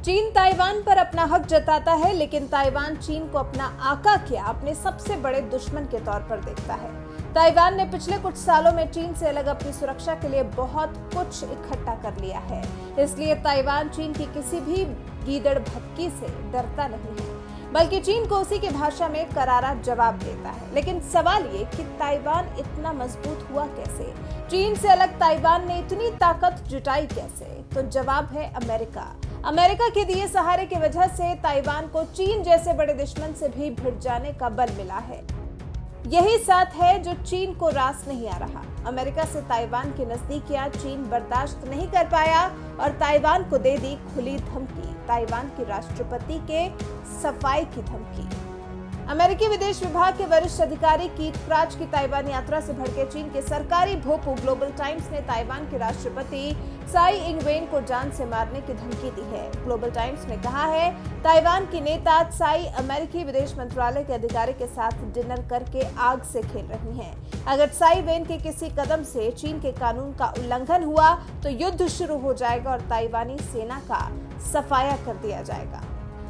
चीन ताइवान पर अपना हक जताता है, लेकिन ताइवान चीन को अपना आका क्या अपने सबसे बड़े दुश्मन के तौर पर देखता है। ताइवान ने पिछले कुछ सालों में चीन से अलग अपनी सुरक्षा के लिए बहुत कुछ इकट्ठा कर लिया है, इसलिए ताइवान चीन की किसी भी गीदड़ भक्की से डरता नहीं है, बल्कि चीन को उसी की भाषा में करारा जवाब देता है। लेकिन सवाल ये कि ताइवान इतना मजबूत हुआ कैसे? चीन से अलग ताइवान ने इतनी ताकत जुटाई कैसे? तो जवाब है अमेरिका। अमेरिका के दिए सहारे की वजह से ताइवान को चीन जैसे बड़े दुश्मन से भी भिड़ जाने का बल मिला है। यही साथ है जो चीन को रास नहीं आ रहा। अमेरिका से ताइवान की नजदीकियां चीन बर्दाश्त नहीं कर पाया और ताइवान को दे दी खुली धमकी, ताइवान के राष्ट्रपति के सफाई की धमकी। अमेरिकी विदेश विभाग के वरिष्ठ अधिकारी कीथ क्राच की ताइवान यात्रा से भड़के चीन के सरकारी भोंपू ग्लोबल टाइम्स ने ताइवान के राष्ट्रपति साई इंग-वेन को जान से मारने की धमकी दी है। ग्लोबल टाइम्स ने कहा है, ताइवान की नेता त्साई अमेरिकी विदेश मंत्रालय के अधिकारी के साथ डिनर करके आग से खेल रही हैं। अगर त्साई वेन के किसी कदम से चीन के कानून का उल्लंघन हुआ तो युद्ध शुरू हो जाएगा और ताइवानी सेना का सफाया कर दिया जाएगा।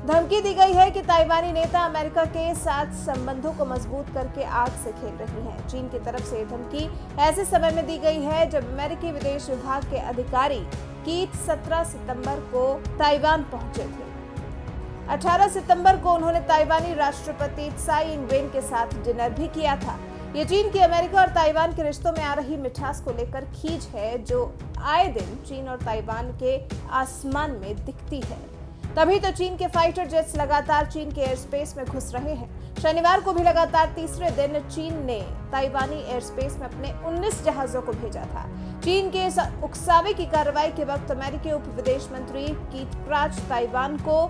धमकी दी गई है कि ताइवानी नेता अमेरिका के साथ संबंधों को मजबूत करके आग से खेल रही हैं। चीन की तरफ से ये धमकी ऐसे समय में दी गई है जब अमेरिकी विदेश विभाग के अधिकारी कीथ 17 सितंबर को ताइवान पहुंचे थे। 18 सितंबर को उन्होंने ताइवानी राष्ट्रपति त्साई इंग-वेन के साथ डिनर भी किया था। ये चीन की अमेरिका और ताइवान के रिश्तों में आ रही मिठास को लेकर खींच है, जो आए दिन चीन और ताइवान के आसमान में दिखती है। तभी तो चीन के फाइटर जेट्स लगातार चीन के एयर स्पेस में घुस रहे हैं। शनिवार को भी लगातार तीसरे दिन चीन ने ताइवानी एयर स्पेस में अपने 19 जहाजों को भेजा था। चीन के इस उकसावे की कार्रवाई के वक्त अमेरिकी उप विदेश मंत्री कीथ क्राच ताइवान को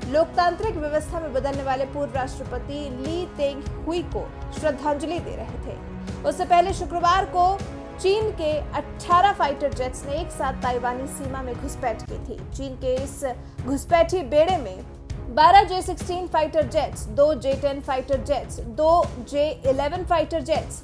लोकतांत्रिक व्यवस्था में बदलने वाले पूर्व राष्ट्रपति ली तेंग हुई को श्रद्धांजलि दे रहे थे। उससे पहले शुक्रवार को चीन के 18 फाइटर जेट्स ने एक साथ ताइवानी सीमा में घुसपैठ की थी। चीन के इस घुसपैठी बेड़े में 12 J-16 fighter jets, 2 J-10 fighter jets, 2 J-11 fighter jets,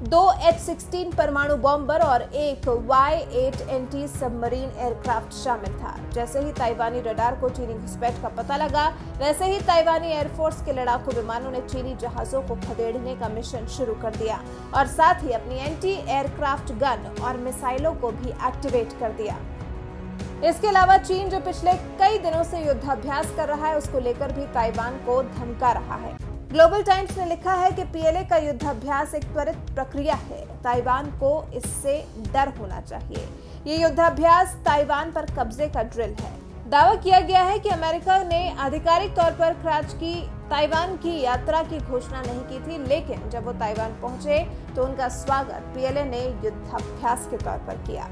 2 H-16 परमाणु बॉम्बर और एक Y-8NT सबमरीन एयरक्राफ्ट शामिल था। जैसे ही ताइवानी रडार को चीनी घुसपैठ का पता लगा, वैसे ही ताइवानी एयरफोर्स के लड़ाकू विमानों ने चीनी जहाजों को खदेड़ने का मिशन शुरू कर दिया और साथ ही अपनी एंटी एयरक्राफ्ट गन और मिसाइलों को भी एक्टिवेट कर दिया। इसके अलावा चीन जो पिछले कई दिनों से युद्धाभ्यास कर रहा है, उसको लेकर भी ताइवान को धमका रहा है। ग्लोबल टाइम्स ने लिखा है कि पीएलए का युद्धाभ्यास एक त्वरित प्रक्रिया है, ताइवान को इससे डर होना चाहिए। ये युद्धाभ्यास ताइवान पर कब्जे का ड्रिल है। दावा किया गया है कि अमेरिका ने आधिकारिक तौर पर क्राच की ताइवान की यात्रा की घोषणा नहीं की थी, लेकिन जब वो ताइवान पहुंचे तो उनका स्वागत पीएलए ने युद्धाभ्यास के तौर पर किया।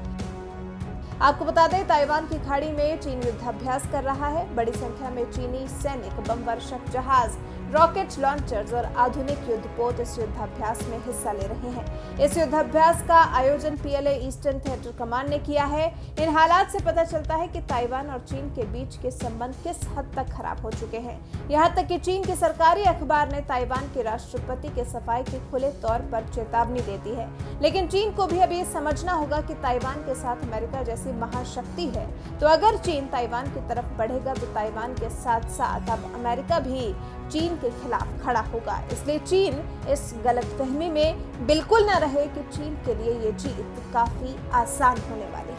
आपको बता दें, ताइवान की खाड़ी में चीन युद्धाभ्यास कर रहा है। बड़ी संख्या में चीनी सैनिक, बम वर्षक जहाज, रॉकेट लॉन्चर्स और आधुनिक युद्धपोत इस युद्धाभ्यास में हिस्सा ले रहे हैं। इस युद्धाभ्यास का आयोजन पीएलए ईस्टर्न थिएटर कमांड ने किया है। इन हालात से पता चलता है कि ताइवान और चीन के बीच के संबंध किस हद तक खराब हो चुके हैं। यहाँ तक कि चीन के सरकारी अखबार ने ताइवान के राष्ट्रपति के सफाई की खुले तौर पर चेतावनी दे दी है। लेकिन चीन को भी अब ये समझना होगा कि ताइवान के साथ अमेरिका जैसी महाशक्ति है, तो अगर चीन ताइवान की तरफ बढ़ेगा तो ताइवान के साथ साथ अब अमेरिका भी चीन के खिलाफ खड़ा होगा। इसलिए चीन इस गलतफहमी में बिल्कुल न रहे कि चीन के लिए ये जीत काफी आसान होने वाली है।